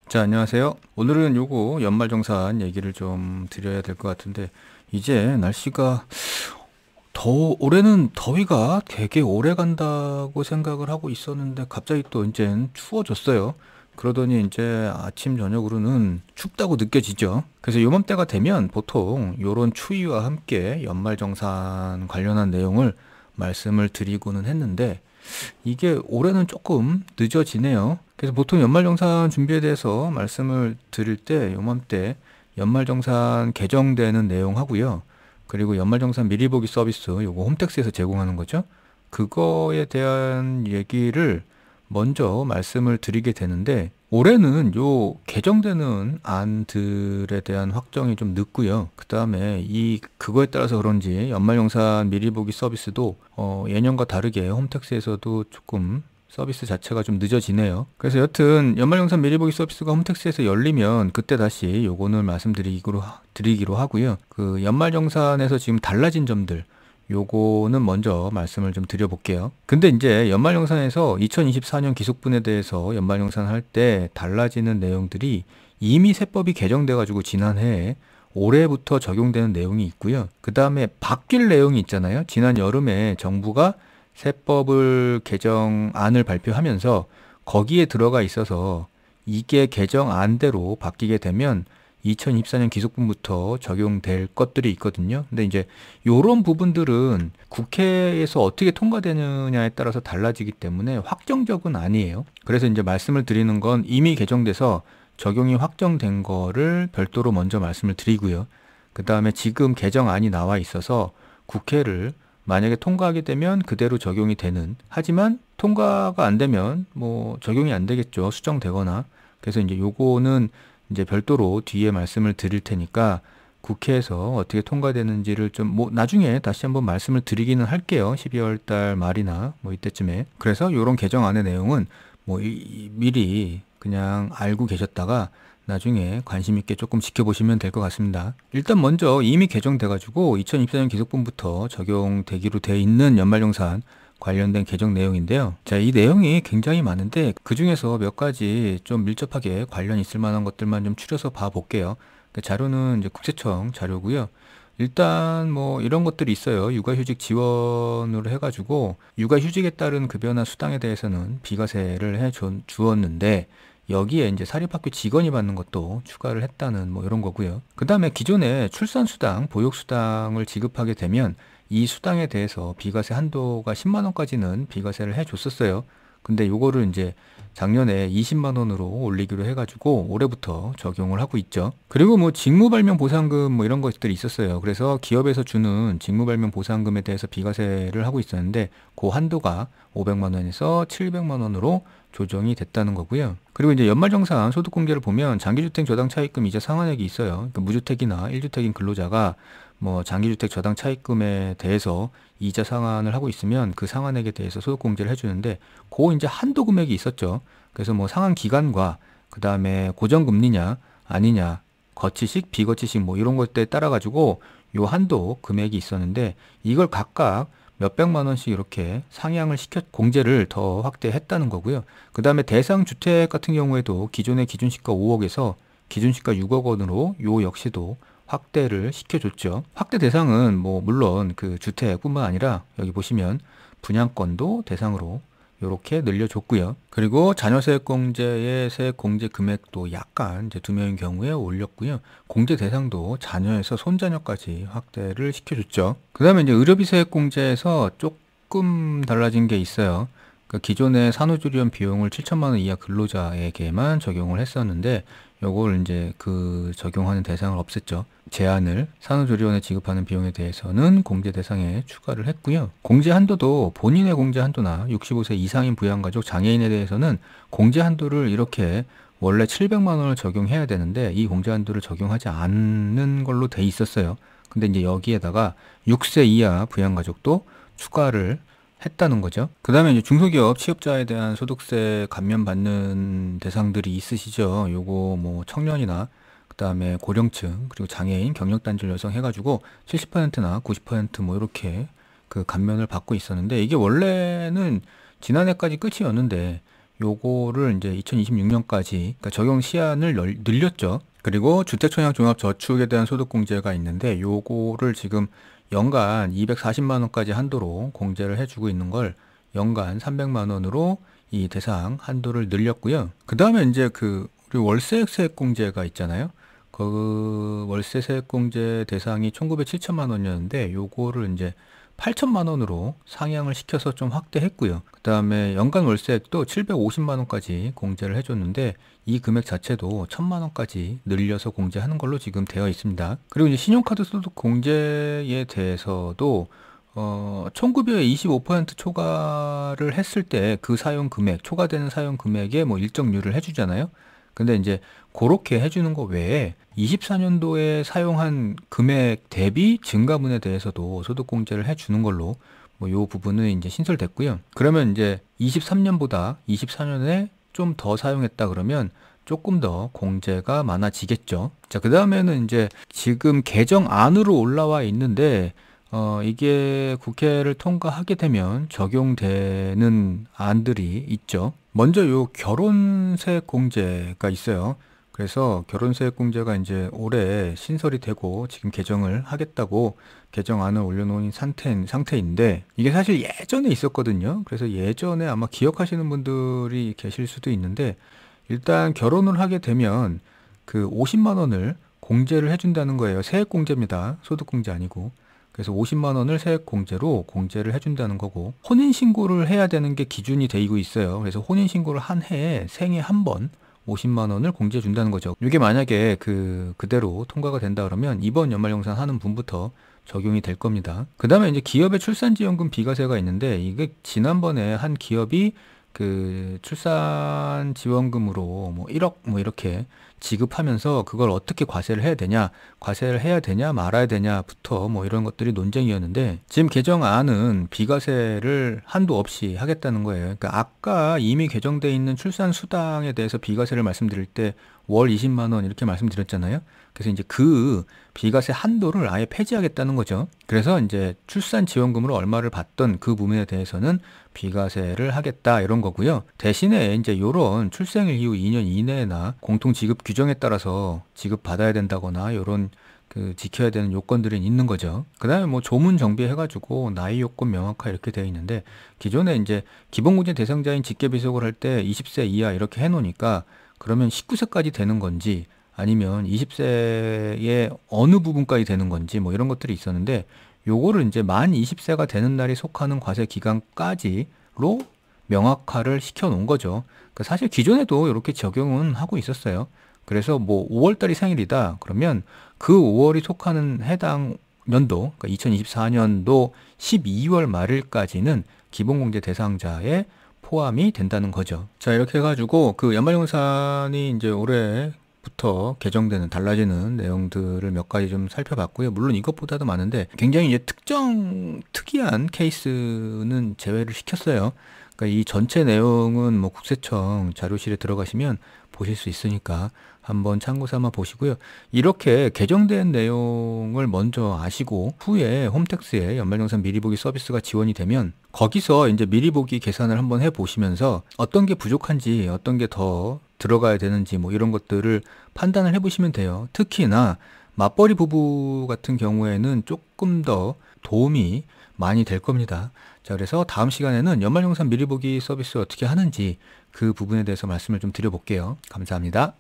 자, 안녕하세요. 오늘은 요거 연말정산 얘기를 좀 드려야 될 것 같은데, 이제 날씨가 올해는 더위가 되게 오래 간다고 생각을 하고 있었는데, 갑자기 또 이젠 추워졌어요. 그러더니 이제 아침, 저녁으로는 춥다고 느껴지죠. 그래서 요맘때가 되면 보통 요런 추위와 함께 연말정산 관련한 내용을 말씀을 드리고는 했는데, 이게 올해는 조금 늦어지네요. 그래서 보통 연말정산 준비에 대해서 말씀을 드릴 때 요맘때 연말정산 개정되는 내용 하고요. 그리고 연말정산 미리 보기 서비스 요거 홈택스에서 제공하는 거죠. 그거에 대한 얘기를 먼저 말씀을 드리게 되는데, 올해는 요 개정되는 안들에 대한 확정이 좀 늦고요. 그 다음에 그거에 따라서 그런지 연말정산 미리 보기 서비스도 예년과 다르게 홈택스에서도 조금 서비스 자체가 좀 늦어지네요. 그래서 여튼 연말정산 미리 보기 서비스가 홈택스에서 열리면 그때 다시 요거는 드리기로 하고요. 그 연말정산에서 지금 달라진 점들 요거는 먼저 말씀을 좀 드려볼게요. 근데 이제 연말정산에서 2024년 기속분에 대해서 연말정산할 때 달라지는 내용들이 이미 세법이 개정돼가지고 지난해에 올해부터 적용되는 내용이 있고요. 그 다음에 바뀔 내용이 있잖아요. 지난 여름에 정부가 세법을 개정안을 발표하면서 거기에 들어가 있어서 이게 개정안대로 바뀌게 되면 2024년 기속분부터 적용될 것들이 있거든요. 근데 이제 요런 부분들은 국회에서 어떻게 통과되느냐에 따라서 달라지기 때문에 확정적은 아니에요. 그래서 이제 말씀을 드리는 건 이미 개정돼서 적용이 확정된 거를 별도로 먼저 말씀을 드리고요. 그 다음에 지금 개정안이 나와 있어서 국회를 만약에 통과하게 되면 그대로 적용이 되는, 하지만 통과가 안 되면 뭐 적용이 안 되겠죠. 수정되거나. 그래서 이제 요거는 이제 별도로 뒤에 말씀을 드릴 테니까 국회에서 어떻게 통과되는지를 좀 뭐 나중에 다시 한번 말씀을 드리기는 할게요. 12월 달 말이나 뭐 이때쯤에. 그래서 요런 개정안의 내용은 뭐 미리 그냥 알고 계셨다가 나중에 관심 있게 조금 지켜보시면 될 것 같습니다. 일단 먼저 이미 개정돼가지고 2024년 기속분부터 적용되기로 돼 있는 연말정산 관련된 개정 내용인데요. 자, 이 내용이 굉장히 많은데 그 중에서 몇 가지 좀 밀접하게 관련 있을 만한 것들만 좀 추려서 봐 볼게요. 그 자료는 이제 국세청 자료고요. 일단 뭐 이런 것들이 있어요. 육아휴직 지원으로 해가지고 육아휴직에 따른 급여나 수당에 대해서는 비과세를 주었는데 여기에 이제 사립학교 직원이 받는 것도 추가를 했다는 뭐 이런 거고요. 그 다음에 기존에 출산수당, 보육수당을 지급하게 되면 이 수당에 대해서 비과세 한도가 10만 원까지는 비과세를 해줬었어요. 근데 요거를 이제 작년에 20만 원으로 올리기로 해가지고 올해부터 적용을 하고 있죠. 그리고 뭐 직무발명보상금 뭐 이런 것들이 있었어요. 그래서 기업에서 주는 직무발명보상금에 대해서 비과세를 하고 있었는데 그 한도가 500만 원에서 700만 원으로 조정이 됐다는 거고요. 그리고 이제 연말정산 소득공개를 보면 장기주택 저당 차입금 이자 상환액이 있어요. 그러니까 무주택이나 1주택인 근로자가 뭐 장기주택 저당 차입금에 대해서 이자 상환을 하고 있으면 그 상환액에 대해서 소득공제를 해주는데 그 이제 한도 금액이 있었죠. 그래서 뭐 상환 기간과 그 다음에 고정금리냐 아니냐 거치식 비거치식 뭐 이런 것들에 따라 가지고 요 한도 금액이 있었는데 이걸 각각 몇백만 원씩 이렇게 상향을 시켜 공제를 더 확대했다는 거고요. 그 다음에 대상 주택 같은 경우에도 기존의 기준시가 5억에서 기준시가 6억 원으로 요 역시도 확대를 시켜줬죠. 확대 대상은 뭐 물론 그 주택뿐만 아니라 여기 보시면 분양권도 대상으로 이렇게 늘려줬고요. 그리고 자녀세액공제의 세액공제 금액도 약간 이제 두 명인 경우에 올렸고요. 공제 대상도 자녀에서 손자녀까지 확대를 시켜줬죠. 그 다음에 이제 의료비 세액공제에서 조금 달라진 게 있어요. 그러니까 기존의 산후조리원 비용을 7천만 원 이하 근로자에게만 적용을 했었는데 요걸 이제 그 적용하는 대상을 없앴죠. 제한을 산후조리원에 지급하는 비용에 대해서는 공제 대상에 추가를 했고요. 공제 한도도 본인의 공제 한도나 65세 이상인 부양가족 장애인에 대해서는 공제 한도를 이렇게 원래 700만 원을 적용해야 되는데 이 공제 한도를 적용하지 않는 걸로 돼 있었어요. 근데 이제 여기에다가 6세 이하 부양가족도 추가를 했다는 거죠. 그 다음에 이제 중소기업 취업자에 대한 소득세 감면 받는 대상들이 있으시죠. 요거 뭐 청년이나 그 다음에 고령층 그리고 장애인 경력단절 여성 해가지고 70%나 90%뭐 이렇게 그 감면을 받고 있었는데 이게 원래는 지난해까지 끝이었는데 요거를 이제 2026년까지 그러니까 적용 시한을 늘렸죠. 그리고 주택청약 종합저축에 대한 소득공제가 있는데 요거를 지금 연간 240만 원까지 한도로 공제를 해주고 있는 걸 연간 300만 원으로 이 대상 한도를 늘렸고요. 그 다음에 이제 우리 월세 세액공제가 있잖아요. 그 월세 세액공제 대상이 1900, 7천만 원이었는데 요거를 이제 8천만 원으로 상향을 시켜서 좀 확대했고요. 그 다음에 연간 월세액도 750만 원까지 공제를 해줬는데 이 금액 자체도 1000만 원까지 늘려서 공제하는 걸로 지금 되어 있습니다. 그리고 이제 신용카드 소득 공제에 대해서도 1900에 25% 초과를 했을 때 그 사용 금액, 초과되는 사용 금액에 뭐 일정률을 해주잖아요. 근데 이제 그렇게 해주는 거 외에 24년도에 사용한 금액 대비 증가분에 대해서도 소득공제를 해주는 걸로 뭐 요 부분은 이제 신설됐고요. 그러면 이제 23년보다 24년에 좀 더 사용했다 그러면 조금 더 공제가 많아지겠죠. 자, 그 다음에는 이제 지금 개정안으로 올라와 있는데 이게 국회를 통과하게 되면 적용되는 안들이 있죠. 먼저 요 결혼세액 공제가 있어요. 그래서 결혼세액 공제가 이제 올해 신설이 되고 지금 개정을 하겠다고 개정안을 올려놓은 상태인데 이게 사실 예전에 있었거든요. 그래서 예전에 아마 기억하시는 분들이 계실 수도 있는데 일단 결혼을 하게 되면 그 50만 원을 공제를 해준다는 거예요. 세액 공제입니다. 소득 공제 아니고. 그래서 50만 원을 세액 공제로 공제를 해준다는 거고 혼인 신고를 해야 되는 게 기준이 되고 있어요. 그래서 혼인 신고를 한 해에 생애 한 번 50만 원을 공제해 준다는 거죠. 이게 만약에 그대로 통과가 된다 그러면 이번 연말정산 하는 분부터 적용이 될 겁니다. 그 다음에 이제 기업의 출산지원금 비과세가 있는데 이게 지난번에 한 기업이 그 출산지원금으로 뭐 1억 뭐 이렇게 지급하면서 그걸 어떻게 과세를 해야 되냐 말아야 되냐부터 뭐 이런 것들이 논쟁이었는데 지금 개정안은 비과세를 한도 없이 하겠다는 거예요. 그러니까 아까 이미 개정돼 있는 출산수당에 대해서 비과세를 말씀드릴 때 월 20만 원 이렇게 말씀드렸잖아요. 그래서 이제 그 비과세 한도를 아예 폐지하겠다는 거죠. 그래서 이제 출산지원금으로 얼마를 받던 그 부분에 대해서는 비과세를 하겠다 이런 거고요. 대신에 이제 요런 출생일 이후 2년 이내나 공통 지급 규정에 따라서 지급받아야 된다거나 요런 지켜야 되는 요건들이 있는 거죠. 그 다음에 뭐 조문 정비해가지고 나이 요건 명확화 이렇게 되어 있는데 기존에 이제 기본공제 대상자인 직계비속을 할 때 20세 이하 이렇게 해놓으니까 그러면 19세까지 되는 건지 아니면 20세의 어느 부분까지 되는 건지 뭐 이런 것들이 있었는데 요거를 이제 만 20세가 되는 날이 속하는 과세 기간까지로 명확화를 시켜 놓은 거죠. 그러니까 사실 기존에도 이렇게 적용은 하고 있었어요. 그래서 뭐 5월달이 생일이다 그러면 그 5월이 속하는 해당 연도, 그러니까 2024년도 12월 말일까지는 기본공제 대상자에 포함이 된다는 거죠. 자, 이렇게 해가지고 그 연말정산이 이제 올해부터 개정되는 달라지는 내용들을 몇 가지 좀 살펴봤고요. 물론 이것보다도 많은데 굉장히 이제 특이한 케이스는 제외를 시켰어요. 그러니까 이 전체 내용은 뭐 국세청 자료실에 들어가시면 보실 수 있으니까 한번 참고 삼아 보시고요. 이렇게 개정된 내용을 먼저 아시고 후에 홈택스에 연말정산 미리보기 서비스가 지원이 되면 거기서 이제 미리보기 계산을 한번 해 보시면서 어떤 게 부족한지 어떤 게 더 들어가야 되는지 뭐 이런 것들을 판단을 해 보시면 돼요. 특히나 맞벌이 부부 같은 경우에는 조금 더 도움이 많이 될 겁니다. 자, 그래서 다음 시간에는 연말정산 미리보기 서비스 어떻게 하는지 그 부분에 대해서 말씀을 좀 드려볼게요. 감사합니다.